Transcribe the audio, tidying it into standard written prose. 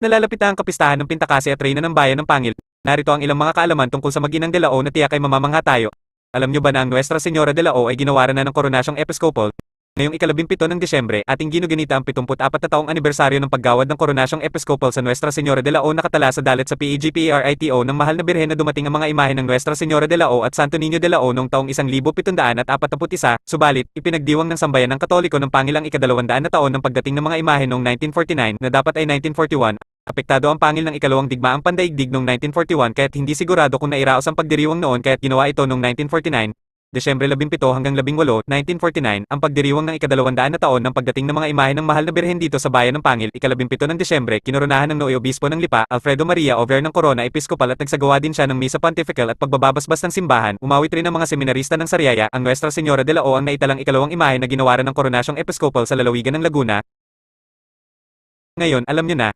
Nalalapit na ang kapistahan ng Pintakasi at Reyna ng Bayan ng Pangil. Narito ang ilang mga kaalaman tungkol sa mag-inang de la O na tiyak ay mamamangha tayo. Alam nyo ba na ang Nuestra Señora de la O ay ginawaran na ng Koronasyong Episkopal? Ngayong ika-17 ng Disyembre, ating ginugunita ang 74 na taong anibersaryo ng paggawad ng Koronasyong Episkopal sa Nuestra Señora de la O, nakatala sa dalit sa PEGPERITO ng mahal na birhen na dumating ang mga imahe ng Nuestra Señora de la O at Santo Niño de la O noong taong 1741, subalit, ipinagdiwang ng sambayan ng Katoliko ng Pangilang ika-200 na taon ng pagdating ng mga imahe noong 1949 na dapat ay 1941. Apektado ang Pangil ng ikalawang digmaang pandaigdig noong 1941 kaya't hindi sigurado kung nairaos ang pagdiriwang noon kaya't ginawa ito noong 1949. Desyembre 17 hanggang 18, 1949, ang pagdiriwang ng ika-200 na taon ng pagdating ng mga imahe ng mahal na birhen dito sa bayan ng Pangil. Ika-17 ng Desyembre, kinoronahan ng Noy Obispo ng Lipa, Alfredo Maria Over ng Corona Episcopal at nagsagawa din siya ng Misa Pontifical at pagbababasbas ng simbahan. Umawit rin ang mga seminarista ng Sariaya. Ang Nuestra Señora de la O ang naitalang ikalawang imahe na ginawaran ng Koronasyong Episcopal sa lalawigan ng Laguna. Ngayon, alam nyo na.